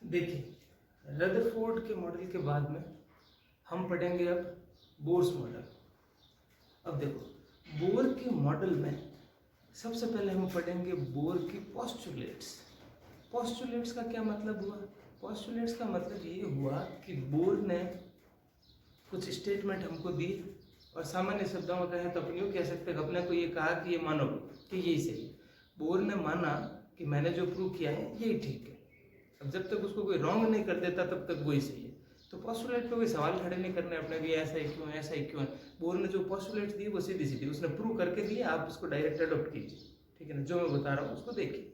देखिए रदरफोर्ड के मॉडल के बाद में हम पढ़ेंगे अब बोर्स मॉडल। अब देखो बोर के मॉडल में सबसे पहले हम पढ़ेंगे बोर की पोस्टुलेट्स। पोस्टुलेट्स का क्या मतलब हुआ? पोस्टुलेट्स का मतलब ये हुआ कि बोर ने कुछ स्टेटमेंट हमको दी और सामान्य शब्दों में कहें तो अपन यूँ कह सकते हैं, अपने को ये कहा कि ये मानो कि यही सही है। बोर ने माना कि मैंने जो प्रूव किया है यही ठीक है। अब जब तक उसको कोई रॉन्ग नहीं कर देता तब तक वही सही है। तो पोस्टुलेट पे कोई सवाल खड़े नहीं करने अपने कि ऐसा ही क्यों, ऐसा ही क्यों है। बोर ने जो पोस्टुलेट्स दिए वो सीधी सीधी उसने प्रूव करके दिए, आप उसको डायरेक्ट अडॉप्ट कीजिए, ठीक है ना। जो मैं बता रहा हूँ उसको देखिए,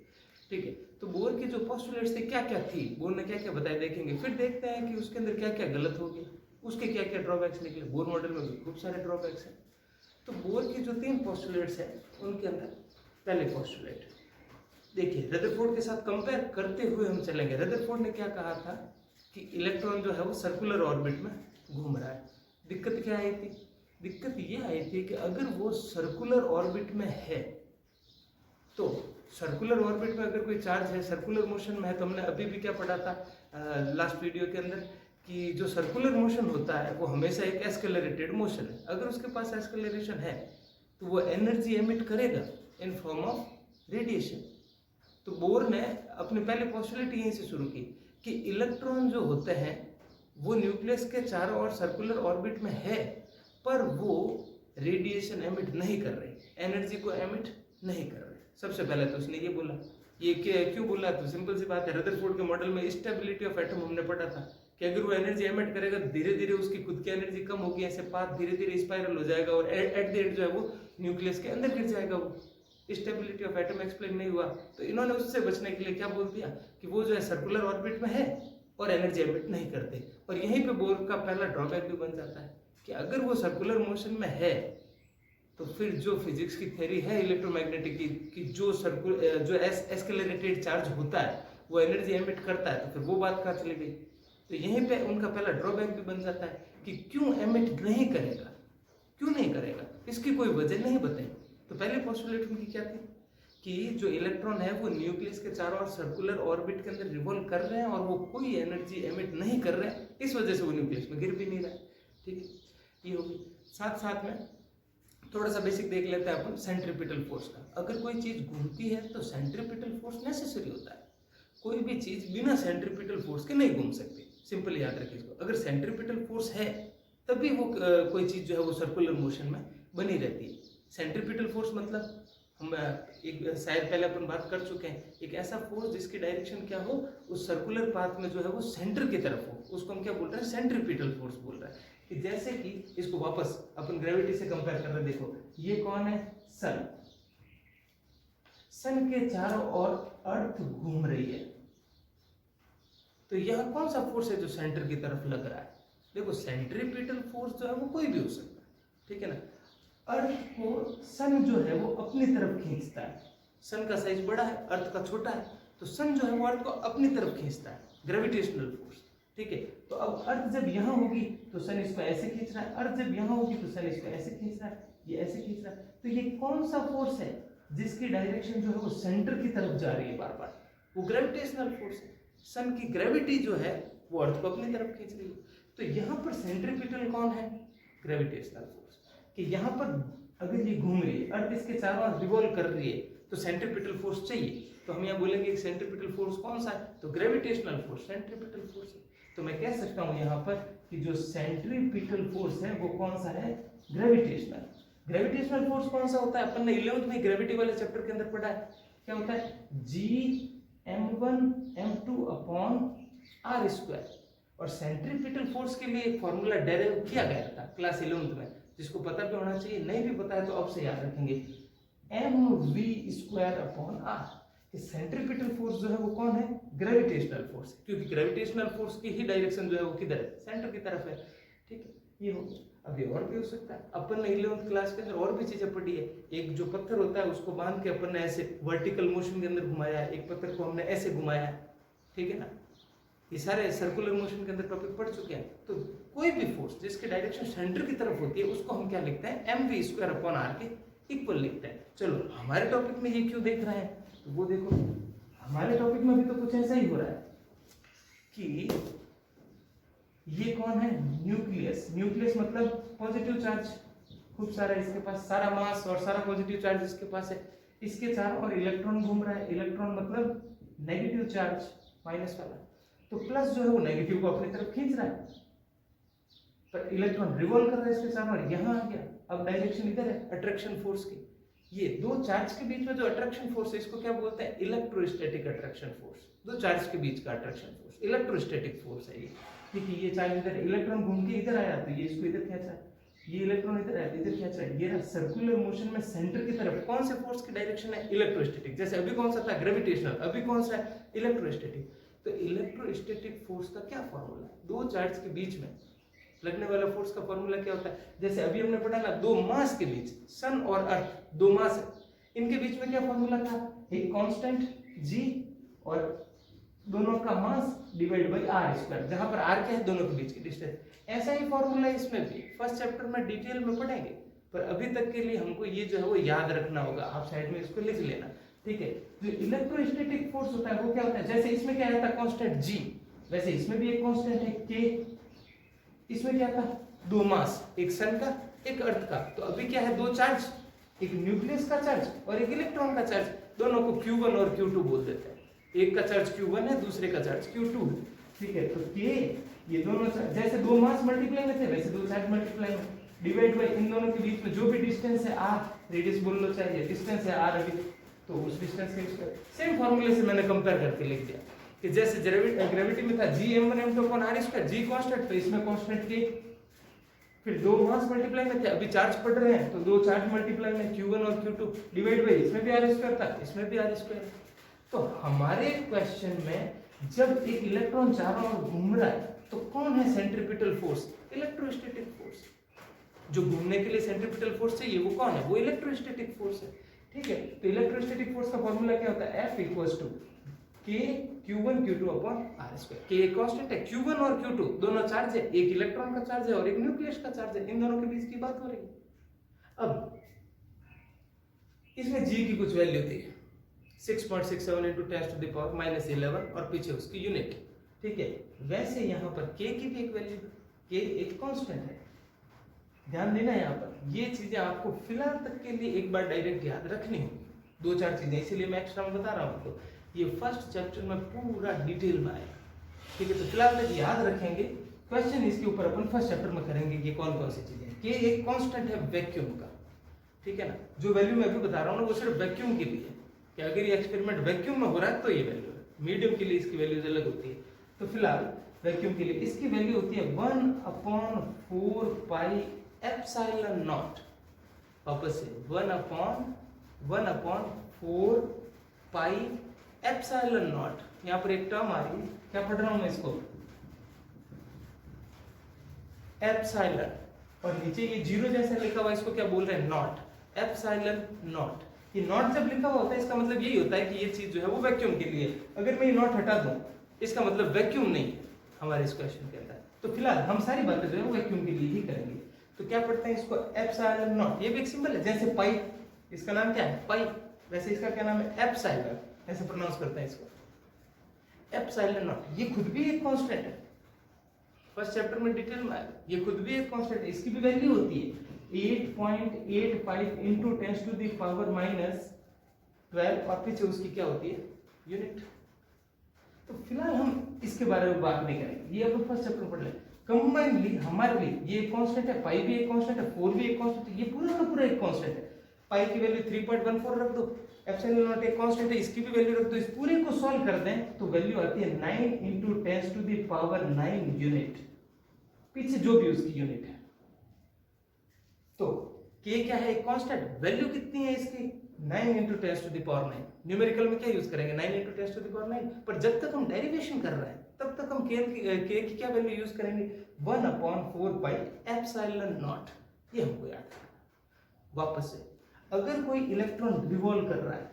ठीक है। तो बोर की जो पोस्टुलेट्स थे क्या क्या थी, बोर ने क्या क्या बताया, देखेंगे। फिर देखते हैं कि उसके अंदर क्या क्या गलत हो गया, उसके क्या क्या ड्रॉबैक्स निकले। बोर मॉडल में भी खूब सारे ड्रॉबैक्स हैं। तो बोर की जो 3 पोस्टुलेट्स हैं उनके अंदर पहले पोस्टुलेट देखिए, रदरफोर्ड के साथ कंपेयर करते हुए हम चलेंगे। रदरफोर्ड ने क्या कहा था कि इलेक्ट्रॉन जो है वो सर्कुलर ऑर्बिट में घूम रहा है। दिक्कत क्या आई थी? दिक्कत ये आई थी कि अगर वो सर्कुलर ऑर्बिट में है तो सर्कुलर ऑर्बिट में अगर कोई चार्ज है, सर्कुलर मोशन में है, तो हमने अभी भी क्या पढ़ा था लास्ट वीडियो के अंदर कि जो सर्कुलर मोशन होता है वो हमेशा एक एस्केलरेटेड मोशन है। अगर उसके पास एस्केलरेशन है तो वो एनर्जी एमिट करेगा इन फॉर्म ऑफ रेडिएशन। तो बोर ने अपने पहले पोस्टुलेट यहीं से शुरू की कि इलेक्ट्रॉन जो होते हैं वो न्यूक्लियस के चारों ओर सर्कुलर ऑर्बिट में है, पर वो रेडिएशन एमिट नहीं कर रहे, एनर्जी को एमिट नहीं कर रहे। सबसे पहले तो उसने ये बोला। ये क्यों बोला? तो सिंपल सी बात है, रदरफोर्ड के मॉडल में स्टेबिलिटी ऑफ एटम हमने पढ़ा था कि अगर वो एनर्जी एमिट करेगा धीरे धीरे उसकी खुद की एनर्जी कम होगी, ऐसे पाथ धीरे धीरे स्पाइरल हो जाएगा और एट द एंड जो है वो न्यूक्लियस के अंदर गिर जाएगा। वो स्टेबिलिटी ऑफ एटम एक्सप्लेन नहीं हुआ, तो इन्होंने उससे बचने के लिए क्या बोल दिया कि वो जो है सर्कुलर ऑर्बिट में है और एनर्जी एमिट नहीं करते। और यहीं पे बोर का पहला ड्रॉबैक भी बन जाता है कि अगर वो सर्कुलर मोशन में है तो फिर जो फिजिक्स की थ्योरी है इलेक्ट्रोमैग्नेटिक की कि जो एस्केलरेटेड चार्ज होता है वो एनर्जी एमिट करता है, तो फिर वो बात कहाँ चली गई। तो यहीं पे उनका पहला ड्रॉबैक भी बन जाता है कि क्यों एमिट नहीं करेगा, क्यों नहीं करेगा, इसकी कोई वजह नहीं बताई। तो पहले पोस्टुलेट उनकी क्या थी कि जो इलेक्ट्रॉन है वो न्यूक्लियस के चारों ओर सर्कुलर ऑर्बिट के अंदर रिवॉल्व कर रहे हैं और वो कोई एनर्जी एमिट नहीं कर रहे हैं, इस वजह से वो न्यूक्लियस में गिर भी नहीं रहा है, ठीक है। ये होगी। साथ साथ में थोड़ा सा बेसिक देख लेते हैं अपन सेंट्रीपिटल फोर्स का। अगर कोई चीज घूमती है तो सेंट्रीपिटल फोर्स नेसेसरी होता है। कोई भी चीज बिना सेंट्रीपिटल फोर्स के नहीं घूम सकती, सिंपल याद रखिए इसको। अगर सेंट्रीपिटल फोर्स है तभी वो कोई चीज जो है वो सर्कुलर मोशन में बनी रहती है। सेंट्रीपिटल फोर्स मतलब हम एक शायद पहले अपन बात कर चुके हैं, एक ऐसा फोर्स जिसकी डायरेक्शन क्या हो, उस सर्कुलर पाथ में जो है वो सेंटर की तरफ हो, उसको हम क्या बोल रहे हैं? सेंट्रीपिटल फोर्स बोल रहे हैं। कि जैसे कि इसको वापस अपन ग्रेविटी से कंपेयर कर रहे हैं। देखो ये कौन है? सन। सन के चारों ओर अर्थ घूम रही है, तो यह कौन सा फोर्स है जो सेंटर की तरफ लग रहा है? देखो सेंट्रीपिटल फोर्स जो है वो कोई भी हो सकता है, ठीक है ना। अर्थ को सन जो है वो अपनी तरफ खींचता है। सन का साइज बड़ा है, अर्थ का छोटा है, तो सन जो है वो अर्थ को अपनी तरफ खींचता है, ग्रेविटेशनल फोर्स, ठीक है। तो अब अर्थ जब यहाँ होगी तो सन इसको ऐसे खींच रहा है, अर्थ जब यहाँ होगी तो सन इसको ऐसे खींच रहा है, ये ऐसे खींच रहा है। तो ये कौन सा फोर्स है जिसकी डायरेक्शन जो है वो सेंटर की तरफ जा रही है बार बार? वो ग्रेविटेशनल फोर्स है। सन की ग्रेविटी जो है वो अर्थ को अपनी तरफ खींच रही है। तो यहाँ पर सेंट्रीपिटल कौन है? Gravitational force. कि यहाँ पर अगर ये घूम रही है, अर्थ इसके चारों ओर रिवॉल्व कर रही है, तो सेंट्रीपिटल फोर्स चाहिए। तो हम यहाँ बोलेंगे कि सेंट्रीपिटल फोर्स कौन सा है? तो ग्रेविटेशनल फोर्स सेंट्रीपिटल फोर्स है। तो मैं कह सकता हूँ यहाँ पर कि जो सेंट्रीपिटल फोर्स है वो कौन सा है? ग्रेविटेशनल। ग्रेविटेशनल फोर्स कौन सा होता है? अपन ने 11th में ग्रेविटी वाले चैप्टर के अंदर पढ़ा है। क्या होता है? Gm1m2 upon r square. और सेंट्रीपिटल फोर्स के लिए एक फॉर्मूला डेराइव किया गया था क्लास 11th में, जिसको पता भी होना चाहिए, नहीं भी पता है तो अब से याद रखेंगे, mv² upon r। Centripetal force जो है वो कौन है? ग्रेविटेशनल फोर्स, क्योंकि ग्रेविटेशनल फोर्स की ही डायरेक्शन जो है वो किधर है? सेंटर की तरफ है, ठीक है। ये हो गया। अब ये और भी हो सकता है। अपन ने 11th क्लास के अंदर और भी चीजें पढ़ी है। एक जो पत्थर होता है उसको बांध के अपन ने ऐसे वर्टिकल मोशन के अंदर घुमाया है, एक पत्थर को हमने ऐसे घुमाया है, ठीक है ना। ये सारे सर्कुलर मोशन के अंदर टॉपिक पढ़ चुके हैं। तो कोई भी फोर्स जिसकी डायरेक्शन सेंटर की तरफ होती है उसको हम क्या लिखते हैं? mv² अपॉन r के इक्वल लिखते हैं। चलो हमारे टॉपिक में ये क्यों देख रहे हैं? तो वो देखो हमारे टॉपिक में भी तो कुछ ऐसा ही हो रहा है। कि ये कौन है, न्यूक्लियस। न्यूक्लियस मतलब पॉजिटिव चार्ज, खूब सारा इसके पास, सारा मास और सारा पॉजिटिव चार्ज इसके पास है। इसके चारों ओर इलेक्ट्रॉन घूम रहा है। इलेक्ट्रॉन मतलब नेगेटिव चार्ज, माइनस वाला। तो प्लस जो है वो नेगेटिव को अपनी तरफ खींच रहा है, पर इलेक्ट्रॉन रिवॉल्व कर रहा है इसके चारों ओर, यहाँ आ गया। अब डायरेक्शन इधर है अट्रैक्शन फोर्स की। ये दो चार्ज के बीच में जो अट्रैक्शन फोर्स है इसको क्या बोलते हैं, इलेक्ट्रोस्टैटिक अट्रैक्शन फोर्स। दो चार्ज के बीच का अट्रैक्शन फोर्स इलेक्ट्रोस्टैटिक फोर्स है ये। ठीक है, ये चार्ज इधर, इलेक्ट्रॉन घूम के इधर आया तो ये इसको इधर खींचा है, ये इलेक्ट्रॉन इधर आया तो इधर खींचा है। ये सर्कुलर मोशन में सेंटर की तरफ कौन से फोर्स की डायरेक्शन है, इलेक्ट्रोस्टैटिक। जैसे अभी कौन सा था, ग्रेविटेशनल, अभी कौन सा है, इलेक्ट्रोस्टैटिक। तो इलेक्ट्रोस्टैटिक फोर्स का क्या फॉर्मूला है, दो चार्ज के बीच में लगने वाला फोर्स का फॉर्मूला क्या होता है। जैसे अभी हमने पढ़ा ना, दो मास के बीच, सन और अर्थ दो मास है, इनके बीच में क्या फॉर्मूला था, एक कांस्टेंट g और दोनों का mass divide by r square, जहां पर r क्या है, दोनों के बीच की डिस्टेंस। ऐसा ही फॉर्मूला इसमें भी फर्स्ट चैप्टर में डिटेल में पढ़ेंगे, पर अभी तक के लिए हमको ये जो है वो याद रखना होगा। आप साइड में इसको लिख लेना, ठीक है। जो इलेक्ट्रोस्टैटिक फोर्स होता है वो क्या होता है, जैसे इसमें क्या आता है कांस्टेंट g, वैसे इसमें भी एक कांस्टेंट है k। इसमें क्या था, दो मास, एक सन का एक अर्थ का। तो अभी क्या है, दो चार्ज, एक न्यूक्लियस का चार्ज और एक इलेक्ट्रॉन का चार्ज, दोनों को Q1 और Q2 बोल देते हैं। एक का चार्ज Q1 है, दूसरे का चार्ज Q2 है, ठीक है। तो K, ये दोनों जैसे दो मास मल्टीप्लाई में थे वैसे दो चार्ज मल्टीप्लाई में, डिवाइड बाय इन दोनों के बीच में जो भी डिस्टेंस है r, रेडियस बोल लो चाहिए, डिस्टेंस है r अभी, तो उस डिस्टेंस के सेम फॉर्मूले से मैंने कंपेयर करके लिख दिया कि जैसे ग्रेविटी में था Gm1 m2 upon r square, g constant, तो इसमें कांस्टेंट K। फिर दो मास मल्टीप्लाई में थे, अभी चार्ज पढ़ रहे हैं तो दो चार्ज मल्टीप्लाई में Q1 और Q2 डिवाइड बाय, इसमें भी r स्क्वायर था, इसमें भी r स्क्वायर। तो हमारे क्वेश्चन में जब एक इलेक्ट्रॉन चारों ओर घूम रहा है तो कौन है सेंट्रीपिटल फोर्स, इलेक्ट्रोस्टैटिक फोर्स। जो घूमने के लिए सेंट्रीपिटल फोर्स चाहिए वो कौन है, वो इलेक्ट्रोस्टैटिक फोर्स है, ठीक है। तो इलेक्ट्रोस्टैटिक फोर्स का फॉर्मूला क्या होता है, F K Q1 Q2 upon r square. K एक कांस्टेंट है, Q1 और Q2 दोनों चार्ज है, एक इलेक्ट्रॉन का चार्ज है और एक न्यूक्लियस का चार्ज है, इन दोनों के बीच की बात हो रही है। अब इसमें g की कुछ वैल्यू थी 6.67 into 10 to the power minus 11 और पीछे उसकी यूनिट, ठीक है। वैसे यहाँ पर k की भी एक वैल्यू, k एक कांस्टेंट है, ध्यान देना यहाँ पर। ये चीजें आपको फिलहाल तक के लिए एक बार डायरेक्ट याद रखनी होगी, दो चार चीजें, इसीलिए मैं एक्स्ट्रा में बता रहा हूँ आपको। ये फर्स्ट चैप्टर में पूरा डिटेल में आएगा, ठीक है। तो फिलहाल तक याद रखेंगे, क्वेश्चन इसके ऊपर अपन फर्स्ट चैप्टर में करेंगे कि कौन कौन सी चीजें। के एक कांस्टेंट है वैक्यूम का, ठीक है ना। जो वैल्यू मैं अभी बता रहा हूँ ना वो सिर्फ वैक्यूम के लिए है, कि अगर ये एक्सपेरिमेंट वैक्यूम में हो रहा है तो ये वैल्यू है। मीडियम के लिए इसकी वैल्यूज अलग होती है। तो फिलहाल वैक्यूम के लिए इसकी वैल्यू होती है 1/4 पाई एप्सिलॉन नॉट। वापस से 1/4 पाई एप्सिलॉन नॉट। यहाँ पर एक टर्म आ रही है, क्या पढ़ रहा हूं मैं इसको, एप्सिलॉन, और नीचे ये जीरो जैसा लिखा हुआ है इसको क्या बोल रहे हैं, नॉट, एप्सिलॉन नॉट। ये नॉट जब लिखा हुआ होता है इसका मतलब यही होता है कि ये चीज जो है वो वैक्यूम के लिए। अगर मैं ये नॉट हटा दूं इसका मतलब वैक्यूम नहीं है हमारे इस क्वेश्चन के अंदर। तो फिलहाल हम सारी बातें जो है वो वैक्यूम के लिए ही करेंगे। तो क्या पढ़ते हैं इसको, एप्सिलॉन नॉट। ये भी एक सिंबल है, जैसे पाई, इसका नाम क्या है पाई, वैसे इसका क्या नाम है एप्सिलॉन, ऐसे प्रोनाउंस करते हैं इसको, एप्सिलॉन नॉट। ये खुद भी एक कांस्टेंट है, फर्स्ट चैप्टर में डिटेल में आएगा। ये खुद भी एक कांस्टेंट है, इसकी भी वैल्यू होती है 8.85 into 10 to the power minus 12 और पीछे उसकी क्या होती है यूनिट। तो फिलहाल हम इसके बारे में बात नहीं करेंगे, ये अपन फर्स्ट चैप्टर पढ़ लें। कंबाइनली हमारे लिए ये कांस्टेंट है, पाई भी एक कांस्टेंट है, 4 भी एक कांस्टेंट है, ये पूरा का पूरा एक कांस्टेंट है। पाई की वैल्यू 3.14 रख दो, एप्सिलॉन नॉट एक कांस्टेंट है, इसकी भी वैल्यू रख दो, इस पूरे को सॉल्व कर दें तो वैल्यू आती है 9 into 10 to the power 9 unit, पीछे जो भी उसकी यूनिट है। तो k क्या है, एक कांस्टेंट, वैल्यू कितनी है इसकी 9 into 10 to the power 9। Numerical में क्या यूज करेंगे 9 into 10 to the power 9, पर जब तक हम डेरिवेशन कर रहे हैं तब तक हम k की क्या वैल्यू यूज करेंगे 1/4 पाई एप्सिलॉन नॉट। ये हमको याद है। वापस से अगर कोई इलेक्ट्रॉन रिवॉल्व कर रहा है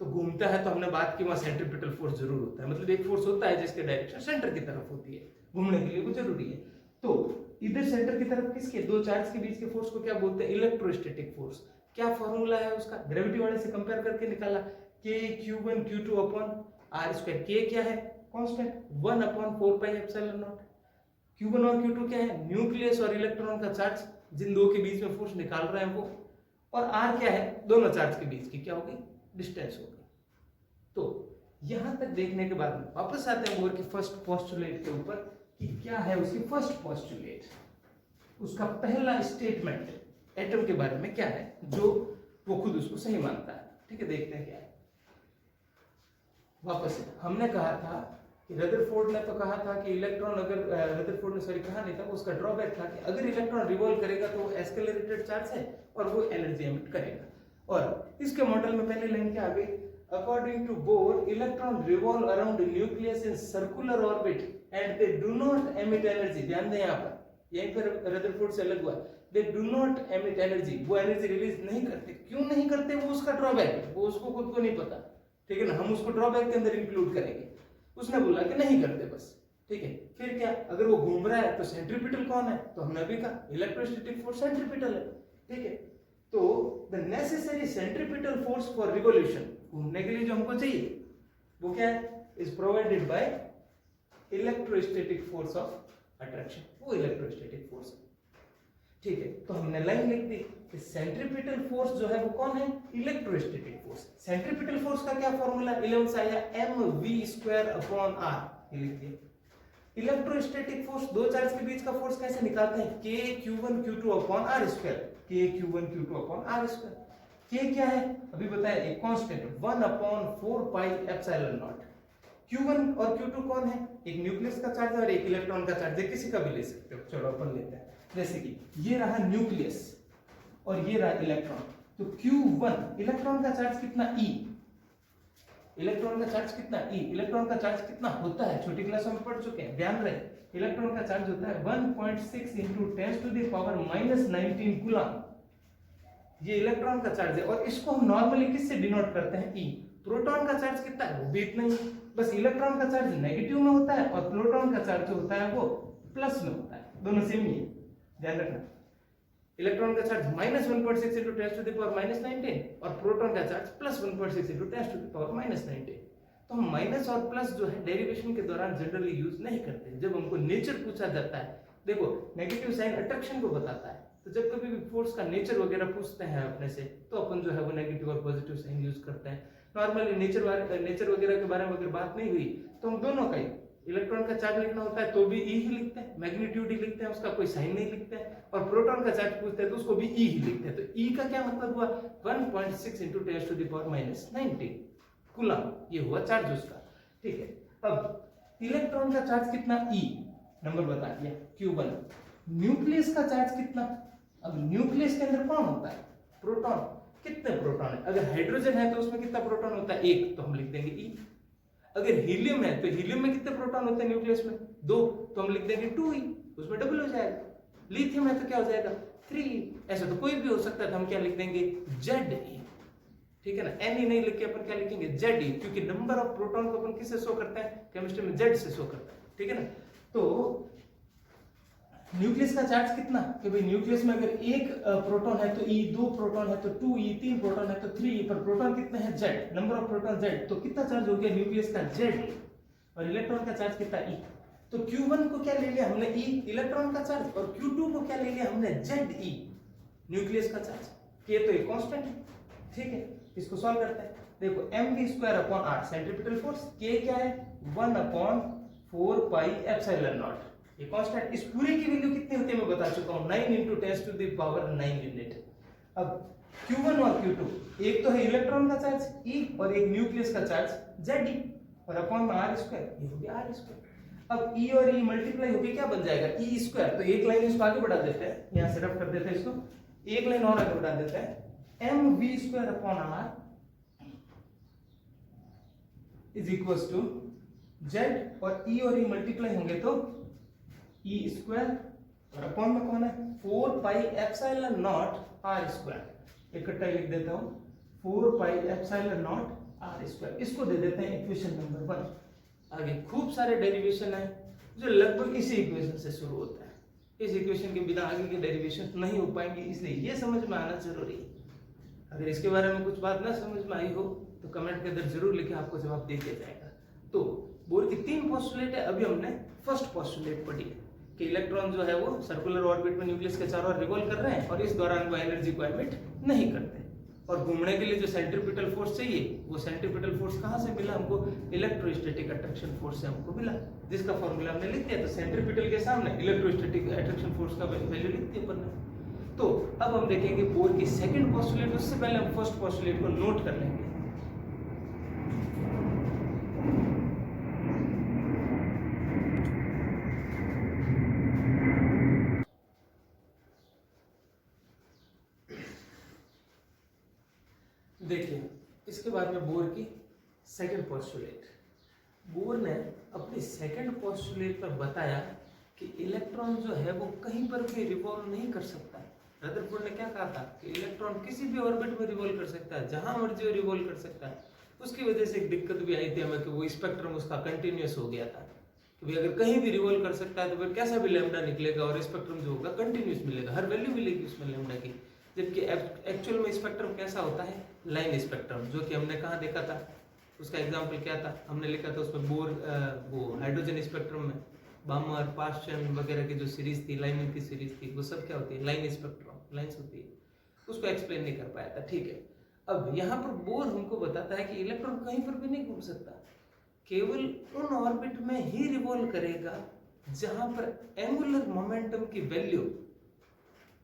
तो घूमता है, तो हमने बात की वहां सेंट्रीपिटल फोर्स जरूर होता है, मतलब एक फोर्स होता है जिसके डायरेक्शन सेंटर की तरफ होती है, घूमने के लिए वो जरूरी है। तो इधर सेंटर की तरफ किसके, दो चार्ज के बीच के फोर्स को क्या बोलते हैं इलेक्ट्रोस्टैटिक फोर्स। क्या फॉर्मूला है उसका, ग्रेविटी वाले से कंपेयर करके निकाला, K Q1 Q2 upon r square. K क्या है कांस्टेंट 1/4πε0। Q1 और Q2 क्या है, न्यूक्लियस और इलेक्ट्रॉन का चार्ज, जिन दो के बीच में फोर्स निकाल रहे हैं वो, और R क्या है, दोनों चार्ज के बीच की क्या होगी, डिस्टेंस होगी। तो यहां तक देखने के बाद वापस आते हैं बोर की फर्स्ट पोस्टुलेट के ऊपर कि क्या है उसकी फर्स्ट पोस्टुलेट, उसका पहला स्टेटमेंट एटम के बारे में क्या है जो वो खुद उसको सही मानता है। ठीक है, देखते हैं क्या है। वापस से हमने कहा था कि रदरफोर्ड ने तो कहा था कि इलेक्ट्रॉन, अगर रदरफोर्ड ने सॉरी कहा नहीं था, उसका ड्रॉबैक था कि अगर इलेक्ट्रॉन रिवॉल्व करेगा तो वो एस्केलरेटेड चार्ज है और वो एनर्जी एमिट करेगा। और इसके मॉडल में पहली लाइन क्या आ गई, according to Bohr electron revolve around nucleus in circular orbit and they do not emit energy. ध्यान दें यहाँ पर, यहीं पर रदरफोर्ड से अलग हुआ, दे डू नॉट एमिट एनर्जी, वो एनर्जी रिलीज नहीं करते। क्यों नहीं करते, वो उसका ड्रॉबैक है, वो उसको खुद को नहीं पता। ठीक है ना, हम उसको ड्रॉबैक के अंदर इंक्लूड करेंगे। उसने बोला कि नहीं करते बस। ठीक है, फिर क्या, अगर वो घूम रहा है तो सेंट्रीपिटल कौन है, तो हमने अभी कहा इलेक्ट्रोस्टैटिक फोर्स सेंट्रीपिटल है। ठीक है, तो the necessary centripetal force for revolution, घूमने के लिए जो हमको चाहिए वो क्या है, is provided by electrostatic force of attraction, वो इलेक्ट्रोस्टैटिक फोर्स है। ठीक है, तो हमने लाइन लिख दी कि सेंट्रीपिटल फोर्स जो है वो कौन है, इलेक्ट्रोस्टैटिक फोर्स। सेंट्रीपिटल फोर्स का क्या फॉर्मूला 11 से आया, mv²/r, ये लिख दिया। इलेक्ट्रोस्टैटिक फोर्स, दो चार्ज के बीच का फोर्स कैसे निकालते हैं, k(q1q2/r², k(q1q2/r²। k क्या है अभी बताया, एक कांस्टेंट 1/4πε0। Q1 और Q2 कौन है, एक न्यूक्लियस का चार्ज और एक इलेक्ट्रॉन का चार्ज, किसी का भी ले सकते हो। चलो अपन लेते हैं, जैसे कि ये रहा न्यूक्लियस और ये रहा इलेक्ट्रॉन। तो Q1 इलेक्ट्रॉन का चार्ज कितना, E, इलेक्ट्रॉन का चार्ज कितना, E, इलेक्ट्रॉन का चार्ज कितना होता है, छोटी क्लास में पढ़ चुके हैं, ध्यान रहे। इलेक्ट्रॉन का चार्ज होता है 1.6 × 10⁻⁻19 कूलम। ये इलेक्ट्रॉन का चार्ज है और इसको हम नॉर्मली किससे डिनोट करते हैं, E। प्रोटॉन का चार्ज कितना है, वो भी इतना ही, बस इलेक्ट्रॉन का चार्ज नेगेटिव में होता है और प्रोटॉन का चार्ज जो होता है वो प्लस में होता है, दोनों सेम ही है, ध्यान रखना। इलेक्ट्रॉन का चार्ज -1.6 × 10⁻⁻19 और प्रोटॉन का चार्ज +1.6 × 10⁻⁻19। तो हम माइनस और प्लस जो है डेरिवेशन के दौरान जनरली यूज नहीं करते। जब हमको नेचर पूछा जाता है, देखो नेगेटिव साइन अट्रैक्शन को बताता है, तो जब कभी भी फोर्स का नेचर वगैरह पूछते हैं अपने से, तो अपन जो है वो नेगेटिव और पॉजिटिव साइन यूज करते हैं। नॉर्मली नेचर वगैरह के बारे में अगर बात नहीं हुई तो हम दोनों का ही, इलेक्ट्रॉन का चार्ज लिखना होता है तो भी ई ही लिखते हैं, मैग्नीट्यूड ही लिखते हैं, उसका कोई साइन नहीं लिखते हैं। और प्रोटॉन का चार्ज पूछते हैं तो उसको भी ई ही लिखते हैं। तो ई का क्या मतलब हुआ, 1.6 × 10⁻⁻19 कूलम, ये हुआ चार्ज उसका। ठीक है, अब इलेक्ट्रॉन का चार्ज कितना, ई नंबर बता दिया, Q1। न्यूक्लियस का चार्ज कितना, अब न्यूक्लियस के अंदर कौन होता है, प्रोटॉन। कितने प्रोटॉन है, अगर हाइड्रोजन है तो उसमें कितना प्रोटॉन होता है, एक, तो हम लिख देंगे ई। अगर हीलियम है तो हीलियम में कितने प्रोटॉन होते हैं न्यूक्लियस में, 2, तो हम लिख देंगे 2e, उसमें डबल हो जाएगा। लिथियम है तो क्या हो जाएगा, 3e। ऐसा तो कोई भी हो सकता है, तो हम क्या लिख देंगे, Ze। ठीक है ना, Ne नहीं लिख के अपन क्या लिखेंगे, Ze, क्योंकि नंबर ऑफ प्रोटॉन को अपन किससे शो करते हैं, केमिस्ट्री में Z से शो करते हैं। ठीक है ना, तो न्यूक्लियस का चार्ज कितना, कि भाई न्यूक्लियस में अगर एक प्रोटॉन है तो E, 2 प्रोटॉन है तो 2e, 3 प्रोटॉन है तो 3e, पर प्रोटॉन कितने हैं, Z, number of proton Z, तो कितना चार्ज हो गया न्यूक्लियस का, Z। और इलेक्ट्रॉन का चार्ज कितना, E। तो Q1 को क्या ले लिया हमने, E इलेक्ट्रॉन का चार्ज, और Q2 को क्या ले लिया हमने, Ze न्यूक्लियस का चार्ज। K तो एक कांस्टेंट है। ठीक है, इसको सॉल्व करते हैं। देखो mv²/r सेंट्रीपिटल फोर्स, K क्या है, 1/4πε0, ये कांस्टेंट। इस पूरे की वैल्यू कितनी होती है मैं बता चुका हूं, 9 × 10⁻9 यूनिट। अब Q1 और Q2, एक तो है इलेक्ट्रॉन का चार्ज E और एक न्यूक्लियस का चार्ज Ze, और अपॉन में r², ये हो गया r²। अब E और E मल्टीप्लाई होके क्या बन जाएगा, E²। तो एक लाइन इसको आगे बढ़ा देते हैं, यहां से रफ कर देते हैं इसको, एक लाइन और आगे बढ़ा देते हैं, mv²/r is equals to Z, और E और E मल्टीप्लाई होंगे तो E², और अपॉन में कौन है, 4πε0r²। इकट्ठा लिख देता हूं, 4πε0r²। इसको दे देते हैं इक्वेशन नंबर 1। आगे खूब सारे डेरिवेशन है जो लगभग इसी इक्वेशन से शुरू होता है। इस इक्वेशन के बिना आगे के डेरिवेशन नहीं हो पाएंगे, इसलिए ये समझ में आना जरूरी है। अगर इसके बारे में कुछ बात ना समझ में आई हो तो कमेंट के अंदर जरूर लिखें, आपको जवाब दे दिया जाएगा। तो बोर की 3 पोस्टुलेट है। अभी हमने फर्स्ट पोस्टुलेट पढ़ी है कि इलेक्ट्रॉन जो है वो सर्कुलर ऑर्बिट में न्यूक्लियस के चारों ओर रिवॉल्व कर रहे हैं और इस दौरान वो एनर्जी को एमिट नहीं करते। और घूमने के लिए जो सेंट्रीपिटल फोर्स चाहिए, वो सेंट्रीपिटल फोर्स कहाँ से मिला हमको? इलेक्ट्रोस्टैटिक अट्रैक्शन फोर्स से हमको मिला, जिसका फॉर्मूला हमने लिख दिया। तो सेंट्रीपिटल के सामने इलेक्ट्रोस्टैटिक अट्रैक्शन फोर्स का वैल्यू लिख दिया अपन ने। तो अब हम देखेंगे बोर की सेकंड पोस्टुलेट। उससे पहले हम फर्स्ट पोस्टुलेट को नोट कर लेंगे। देखिए, इसके बाद में बोर की सेकंड पोस्टुलेट। बोर ने अपनी सेकंड पोस्टुलेट पर बताया कि इलेक्ट्रॉन जो है वो कहीं पर भी रिवॉल्व नहीं कर सकता। रदरफोर्ड ने क्या कहा था कि इलेक्ट्रॉन किसी भी ऑर्बिट में रिवॉल्व कर सकता है, जहां मर्जी रिवॉल्व कर सकता है। उसकी वजह से एक दिक्कत भी आई थी हमें कि वो स्पेक्ट्रम उसका कंटिन्यूअस हो गया था कि भाई अगर कहीं भी रिवॉल्व कर सकता है तो फिर कैसा भी लैम्डा निकलेगा और स्पेक्ट्रम जो होगा कंटिन्यूअस मिलेगा, हर वैल्यू मिलेगी उसमें लैम्डा की। जबकि एक्चुअल में स्पेक्ट्रम कैसा होता है? लाइन स्पेक्ट्रम, जो कि हमने कहाँ देखा था? उसका एग्जाम्पल क्या था? हमने लिखा था उसमें बोर वो हाइड्रोजन स्पेक्ट्रम में बामर, पास्चन वगैरह की जो सीरीज थी, लाइनिंग की सीरीज थी, वो सब क्या होती है? लाइन स्पेक्ट्रम, लाइन्स होती है। उसको एक्सप्लेन नहीं कर पाया था, ठीक है। अब यहाँ पर बोर हमको बताता है कि इलेक्ट्रॉन कहीं पर भी नहीं घूम सकता, केवल उन ऑर्बिट में ही रिवॉल्व करेगा जहां पर एंगुलर मोमेंटम की वैल्यू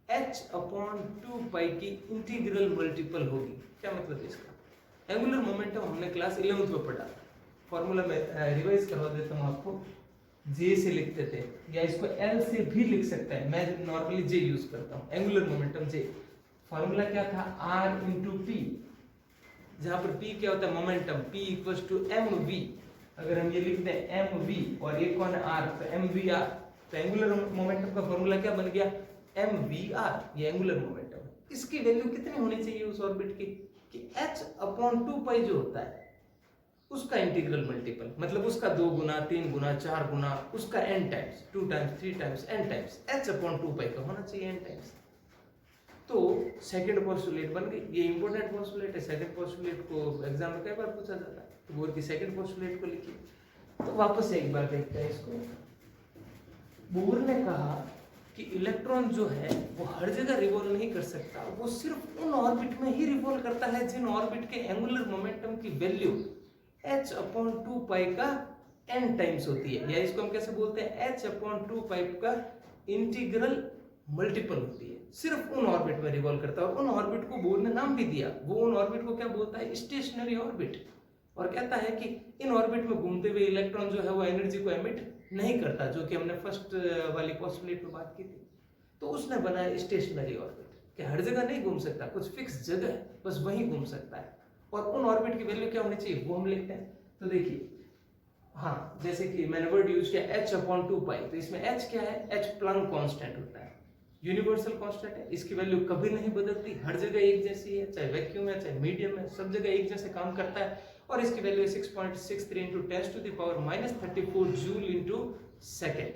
h/2 पाई की इंटीग्रल मल्टीपल होगी। क्या मतलब है इसका? एंगुलर मोमेंटम हमने क्लास 11th में पढ़ा था। फॉर्मूला में रिवाइज करवा देता हूँ आपको। J से लिखते थे, या इसको L से भी लिख सकता है, मैं नॉर्मली J यूज करता हूँ। एंगुलर मोमेंटम J, फॉर्मूला क्या था? R इंटू P, जहां पर P क्या होता है? Momentum. P equals to mv। अगर हम ये लिखते हैं mv और एक कौन है? R, तो mvr। तो एंगुलर मोमेंटम का फॉर्मूला क्या बन गया? mvr। ये एंगुलर मोमेंटम है। इसकी वैल्यू कितनी होनी चाहिए उस ऑर्बिट की? कि h/2 पाई जो होता है उसका इंटीग्रल मल्टीपल, मतलब उसका 2 गुना, 3 गुना, 4 गुना, उसका n times, 2 times, 3 times, n times h/2 pi का होना चाहिए, n टाइम्स। तो सेकंड पोस्टुलेट बन गई। ये इंपॉर्टेंट पोस्टुलेट है। सेकंड पोस्टुलेट को एग्जाम में कई बार पूछा जाता है। तो बोर की सेकंड पोस्टुलेट को लिखिए। तो वापस से एक बार देखते हैं इसको। बोर ने कहा कि इलेक्ट्रॉन जो है वो हर जगह रिवॉल्व नहीं कर सकता, वो सिर्फ उन ऑर्बिट में ही रिवॉल्व करता है जिन ऑर्बिट के एंगुलर मोमेंटम की वैल्यू h/2 पाई का n टाइम्स होती है, या इसको हम कैसे बोलते हैं? h/2 पाई का इंटीग्रल मल्टीपल होती है। सिर्फ उन ऑर्बिट में रिवॉल्व करता है, और उन ऑर्बिट को बोर ने नाम भी दिया। वो उन ऑर्बिट को क्या बोलता है? Stationery orbit. और कहता है कि इन ऑर्बिट में घूमते हुए इलेक्ट्रॉन जो है वो एनर्जी को एमिट नहीं करता, जो कि हमने फर्स्ट वाली पोस्टुलेट में बात की थी। तो उसने बनाया स्टेशनरी ऑर्बिट कि हर जगह नहीं घूम सकता, कुछ फिक्स जगह है, बस वहीं घूम सकता है। और उन ऑर्बिट की वैल्यू क्या होनी चाहिए वो हम लिखते हैं। तो देखिए, हाँ, जैसे कि मैंने वर्ड यूज किया h/2 पाई, तो इसमें h क्या है? h प्लैंक कांस्टेंट होता है, यूनिवर्सल कांस्टेंट है। इसकी वैल्यू कभी नहीं बदलती, हर जगह एक जैसी है, चाहे वैक्यूम है चाहे मीडियम है, सब जगह एक जैसे काम करता है। और इसकी वैल्यू 6.63 × 10⁻34 जूल इंटू सेकेंड।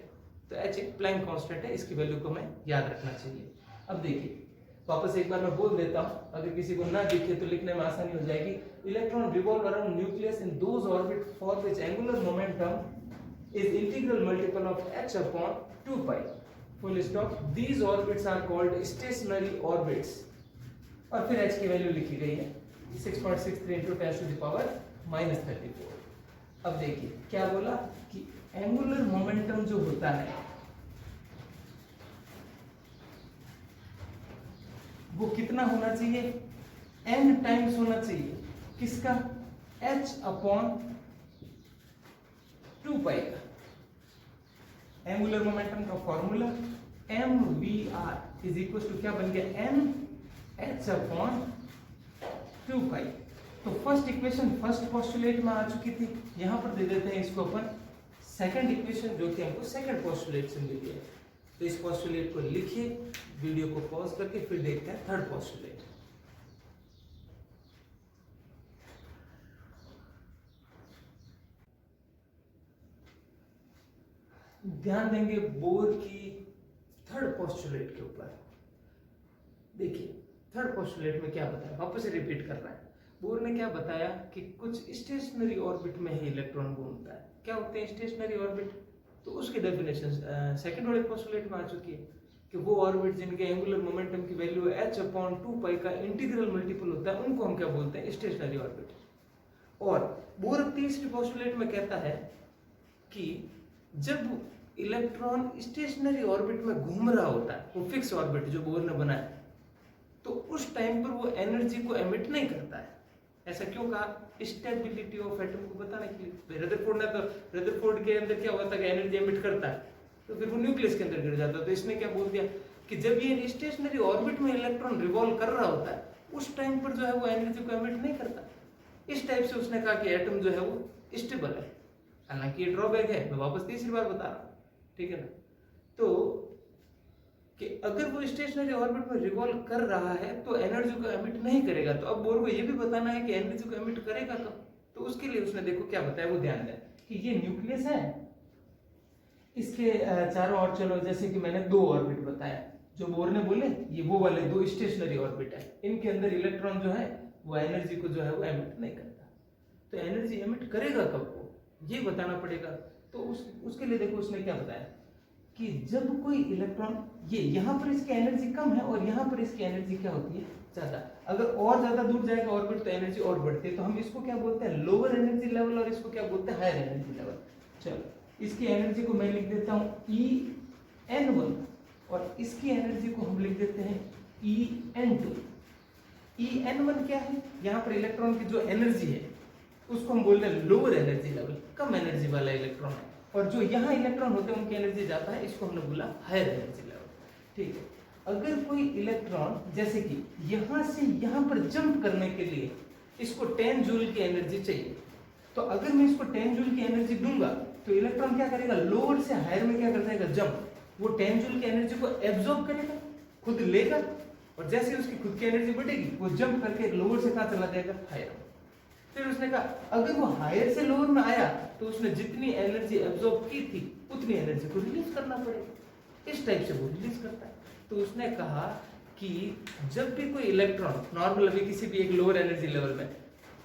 तो h एक प्लैंक कांस्टेंट है, इसकी वैल्यू को हमें याद रखना चाहिए। अब देखिए, वापस एक बार मैं बोल देता हूँ, अगर किसी को ना दिखे तो लिखने में आसानी हो जाएगी। Electron revolve around nucleus in those orbit for which angular momentum is integral multiple of h/2 pi. Full stop. These orbits are called stationary orbits. और फिर h की वैल्यू लिखी गई है 6.63 × 10⁻34। अब देखिए क्या बोला कि एंगुलर मोमेंटम जो होता है वो कितना होना चाहिए? n टाइम्स होना चाहिए। किसका? h/2 पाई का। एंगुलर मोमेंटम का formula mvr is equal to क्या बन गया? n h/2 पाई। तो फर्स्ट इक्वेशन फर्स्ट पोस्टुलेट में आ चुकी थी, यहां पर दे देते हैं इसको अपन सेकंड इक्वेशन, जो कि हमको सेकंड पोस्टुलेट से मिली है। तो इस पोस्टुलेट को लिखिए, वीडियो को पॉज करके फिर देखते हैं थर्ड पोस्टुलेट। ध्यान देंगे बोर की थर्ड पोस्टुलेट के ऊपर। देखिए थर्ड पोस्टुलेट में क्या बताया, वापस से रिपीट कर रहा है। बोर ने क्या बताया कि कुछ स्टेशनरी ऑर्बिट में ही इलेक्ट्रॉन घूमता है। क्या होते हैं स्टेशनरी ऑर्बिट? तो उसकी डेफिनेशन सेकंड वाले पोस्टुलेट में आ चुकी है कि वो ऑर्बिट जिनके एंगुलर मोमेंटम की वैल्यू h/2π का इंटीग्रल मल्टीपल होता है उनको हम क्या बोलते हैं? Stationery orbit. और बोर तीसरी पोस्टुलेट में कहता है कि जब इलेक्ट्रॉन स्टेशनरी ऑर्बिट में घूम रहा होता है, वो फिक्स ऑर्बिट जो बोर ने बनाया, तो उस टाइम पर वो एनर्जी को एमिट नहीं करता है। ऐसा क्यों कहा? स्टेबिलिटी ऑफ एटम को बताने के लिए। रदरफोर्ड ने तो रदरफोर्ड के अंदर क्या होता है कि एनर्जी एमिट करता है तो फिर वो न्यूक्लियस के अंदर गिर जाता है। तो इसने क्या बोल दिया कि जब ये स्टेशनरी ऑर्बिट में इलेक्ट्रॉन रिवॉल्व कर रहा होता है उस टाइम पर जो है वो एनर्जी को एमिट नहीं करता। इस टाइप से उसने कहा कि एटम जो है वो स्टेबल है। हालांकि ये ड्रॉबैक है, मैं वापस तीसरी बार बता रहा हूँ, ठीक है ना। तो कि अगर वो स्टेशनरी ऑर्बिट में रिवॉल्व कर रहा है तो एनर्जी को एमिट नहीं करेगा। तो अब बोर को ये भी बताना है कि एनर्जी को एमिट करेगा कब। तो उसके लिए उसने देखो क्या बताया, वो ध्यान दें कि ये न्यूक्लियस है, इसके चारों ओर चलो, जैसे कि मैंने दो ऑर्बिट बताया जो बोर ने बोले, ये वो वाले दो स्टेशनरी ऑर्बिट है, इनके अंदर इलेक्ट्रॉन जो है वो एनर्जी को जो है वो एमिट नहीं करता। तो एनर्जी एमिट करेगा कब वो ये बताना पड़ेगा। तो उसके लिए देखो उसने क्या बताया कि जब कोई इलेक्ट्रॉन, ये यहाँ पर इसकी एनर्जी कम है और यहाँ पर इसकी एनर्जी क्या होती है? ज्यादा। अगर और ज्यादा दूर जाएगा ऑर्बिट तो एनर्जी और बढ़ती है। तो हम इसको क्या बोलते हैं? लोअर एनर्जी लेवल, और इसको क्या बोलते हैं? Higher energy level. चलो इसकी एनर्जी को मैं लिख देता हूँ En1 और इसकी एनर्जी को हम लिख देते हैं En2। En1 क्या है? यहाँ पर इलेक्ट्रॉन की जो एनर्जी है उसको हम बोलते हैं लोअर एनर्जी लेवल, कम एनर्जी वाला इलेक्ट्रॉन है। और जो यहाँ इलेक्ट्रॉन होते हैं उनकी एनर्जी जाता है, इसको हमने बोला हायर एनर्जी लेवल, ठीक है। अगर कोई इलेक्ट्रॉन जैसे कि यहाँ से यहाँ पर जंप करने के लिए इसको 10 जूल की एनर्जी चाहिए, तो अगर मैं इसको 10 जूल की एनर्जी दूंगा तो इलेक्ट्रॉन क्या करेगा? लोअर से हायर में क्या कर जाएगा? जंप। वो 10 जूल की एनर्जी को एब्जॉर्ब करेगा, खुद लेगा, और जैसे उसकी खुद की एनर्जी बढ़ेगी वो जंप करके लोअर से कहाँ चला जाएगा? हायर। फिर उसने कहा अगर वो हायर से लोअर में आया तो उसने जितनी एनर्जी एब्जॉर्ब की थी उतनी एनर्जी को रिलीज करना पड़ेगा। इस टाइप से वो रिलीज करता है। तो उसने कहा कि जब भी कोई इलेक्ट्रॉन नॉर्मल, अभी किसी भी एक लोअर एनर्जी लेवल में,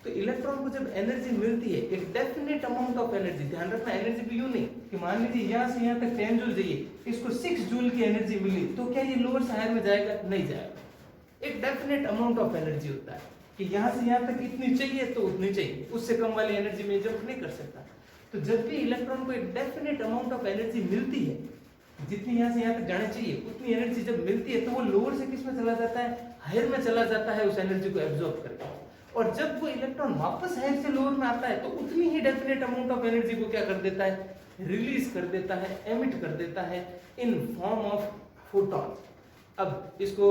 तो इलेक्ट्रॉन को जब एनर्जी मिलती है, एक डेफिनेट अमाउंट ऑफ एनर्जी, ध्यान रखना एनर्जी भी यूं नहीं कि मान लीजिए यहाँ से यहाँ तक 10 जूल चाहिए, इसको 6 जूल की एनर्जी मिली, तो क्या ये लोअर से हायर में जाएगा? नहीं जाएगा। एक डेफिनेट अमाउंट ऑफ एनर्जी होता है कि यहाँ से यहाँ तक इतनी चाहिए तो उतनी चाहिए, उससे कम वाली एनर्जी में जंप नहीं कर सकता। तो जब भी इलेक्ट्रॉन को एक डेफिनेट अमाउंट ऑफ एनर्जी मिलती है, जितनी यहाँ से यहाँ तक जानी चाहिए उतनी एनर्जी जब मिलती है, तो वो लोअर से किस में चला जाता है? हायर में चला जाता है, उस एनर्जी को एब्जॉर्ब करके। और जब वो इलेक्ट्रॉन वापस हायर से लोअर में आता है तो उतनी ही डेफिनेट अमाउंट ऑफ एनर्जी को क्या कर देता है? रिलीज कर देता है, एमिट कर देता है इन फॉर्म ऑफ फोटॉन। अब इसको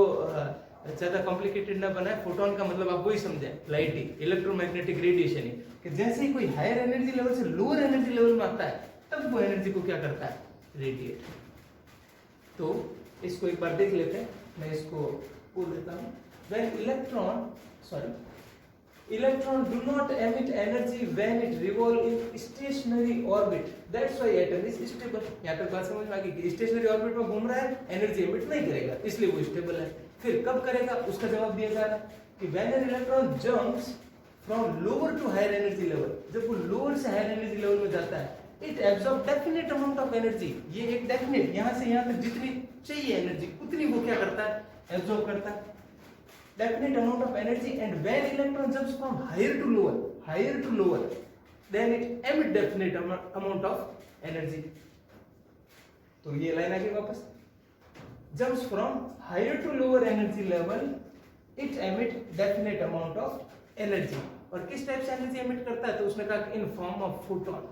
ज्यादा कॉम्प्लिकेटेड ना बनाए, फोटोन का मतलब आप वही समझें, लाइट ही, इलेक्ट्रोमैग्नेटिक रेडिएशन ही, कि जैसे ही कोई हायर एनर्जी लेवल से लोअर एनर्जी लेवल में आता है तब वो एनर्जी को क्या करता है? रेडिएट। तो इसको एक बार देख लेते हैं, मैं इसको बोल देता हूँ। When electron do not emit energy when it revolve in stationery orbit, that's why atom is stable. यहाँ तक बात समझ में आ गई कि स्टेशनरी ऑर्बिट में घूम रहा है, एनर्जी एमिट नहीं करेगा, इसलिए वो स्टेबल है। फिर कब करेगा? उसका जवाब दिया जा रहा है कि when an electron jumps from lower to higher energy level, जब वो लोअर से हायर एनर्जी लेवल में जाता है, it absorb definite amount of energy. ये एक डेफिनेट, यहाँ से यहाँ तक जितनी चाहिए एनर्जी उतनी वो क्या करता है? एब्जॉर्ब करता है, definite amount of energy. And when electron jumps from higher to lower, then it emit definite amount of energy. तो ये लाइन आ गई वापस, jumps from higher to lower energy level, it emit definite amount of energy। और किस type से energy emit करता है? तो उसने कहा in form of photon.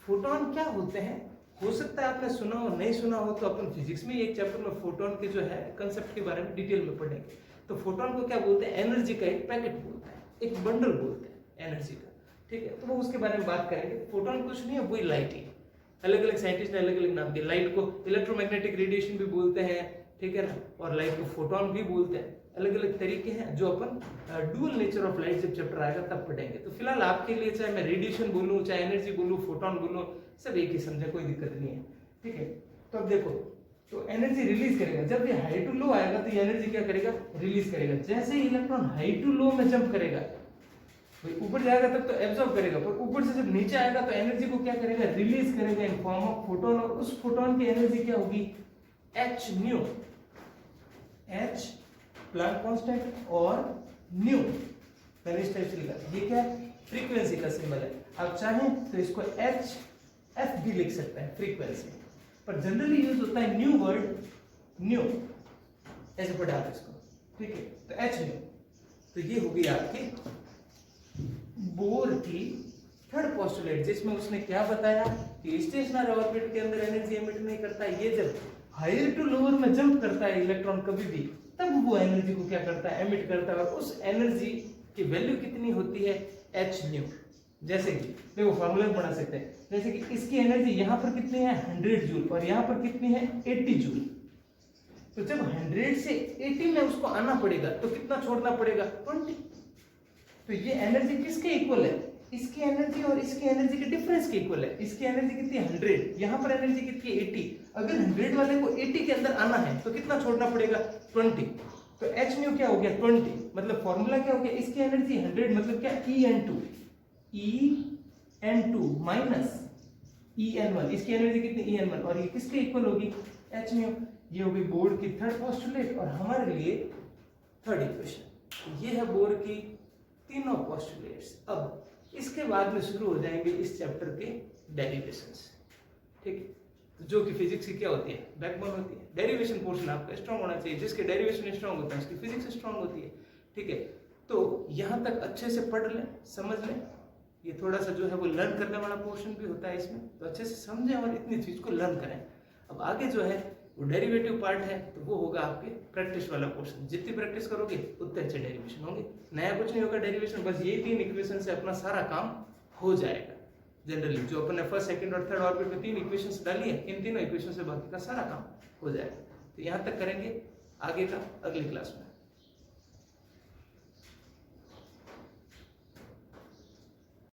Photon क्या होते हैं? हो सकता है आपने सुना हो, नहीं सुना हो, तो अपन फिजिक्स में एक चैप्टर में फोटोन के जो है कंसेप्ट के बारे में डिटेल में पढ़ेंगे। तो फोटोन को क्या बोलते हैं? एनर्जी का एक पैकेट बोलते हैं, एक बंडल बोलते हैं एनर्जी का, ठीक है। तो वो उसके बारे में बात करेंगे। फोटोन कुछ नहीं है, वही लाइट ही। अलग अलग साइंटिस्ट ने अलग अलग नाम दिए। लाइट को इलेक्ट्रोमैग्नेटिक रेडिएशन भी बोलते हैं, ठीक है ना, और लाइट को फोटोन भी बोलते हैं। अलग अलग तरीके हैं जो अपन डुअल नेचर ऑफ लाइट जब चैप्टर आएगा तब पढ़ेंगे। तो फिलहाल आपके लिए चाहे मैं रेडिएशन बोलूं, चाहे एनर्जी बोलूं, फोटोन बोलूं, सब एक ही समझे, कोई दिक्कत नहीं है, ठीक है। तो अब देखो, तो एनर्जी रिलीज करेगा जब ये हाई टू लो आएगा, तो ये एनर्जी क्या करेगा? रिलीज करेगा। जैसे ही इलेक्ट्रॉन हाई टू लो में जंप करेगा भाई ऊपर जाएगा तब तो एब्जॉर्ब करेगा, पर ऊपर से जब नीचे आएगा तो एनर्जी को क्या करेगा, रिलीज करेगा इन फॉर्म ऑफ फोटोन, और उस फोटोन की एनर्जी क्या होगी, h nu, h Planck constant और न्यू मैंने इस टाइप से लिखा, ये क्या है, फ्रीक्वेंसी का सिंबल है। आप चाहें तो इसको h f भी लिख सकते हैं फ्रीक्वेंसी, पर जनरली यूज होता है न्यू वर्ड, न्यू ऐसे पढ़ा दो इसको, ठीक है। तो h न्यू, तो ये हो गई आपकी बोर की थर्ड पोस्टुलेट, जिसमें उसने क्या बताया कि स्टेशनरी ऑर्बिट के अंदर एनर्जी एमिट नहीं करता, ये जब हायर टू लोअर में जंप करता है इलेक्ट्रॉन कभी भी, तब वो एनर्जी को क्या करता है, एमिट करता है, और उस एनर्जी की वैल्यू कितनी होती है, h न्यू। जैसे कि देखो फॉर्मूला बना सकते हैं, जैसे कि इसकी एनर्जी यहाँ पर कितनी है 100 जूल और यहाँ पर कितनी है 80 जूल, तो जब 100 से 80 में उसको आना पड़ेगा तो कितना छोड़ना पड़ेगा, 20। तो ये एनर्जी किसके इक्वल है, इसकी एनर्जी और इसकी एनर्जी के डिफरेंस के इक्वल है। इसकी एनर्जी कितनी है 100, यहाँ पर एनर्जी कितनी है 80, अगर 100 वाले को 80 के अंदर आना है तो कितना छोड़ना पड़ेगा, 20। तो h न्यू क्या हो गया 20, मतलब फॉर्मूला क्या हो गया, इसकी एनर्जी 100 मतलब क्या, En2 माइनस En1, इसकी एनर्जी कितनी En1, और ये किसके इक्वल होगी, h न्यू। ये होगी बोर की थर्ड पोस्टुलेट और हमारे लिए थर्ड इक्वेशन। ये है बोर की तीनों पोस्टुलेट्स। अब इसके बाद में शुरू हो जाएंगे इस चैप्टर के डेरिवेशंस, ठीक है, तो जो कि फिजिक्स की क्या होती है, बैकबोन होती है। डेरिवेशन पोर्शन आपका स्ट्रांग होना चाहिए, जिसके डेरिवेशन स्ट्रांग होता है उसकी फिजिक्स स्ट्रांग होती है, ठीक है। तो यहाँ तक अच्छे से पढ़ लें, समझ लें, ये थोड़ा सा जो है वो लर्न करने वाला पोर्शन भी होता है इसमें, तो अच्छे से समझें और इतनी चीज को लर्न करें। अब आगे जो है वो डेरिवेटिव पार्ट है, तो वो होगा आपके प्रैक्टिस वाला पोर्शन। जितनी प्रैक्टिस करोगे उतने अच्छे डेरिवेशन होंगे। नया कुछ नहीं होगा डेरिवेशन, बस ये 3 इक्वेशन से अपना सारा काम हो जाएगा। जनरली जो अपन ने फर्स्ट सेकंड और थर्ड ऑर्बिट में 3 इक्वेशंस डाली है, इन तीनों इक्वेशन से बाकी का सारा काम हो जाएगा। तो यहाँ तक करेंगे, आगे का अगली क्लास में।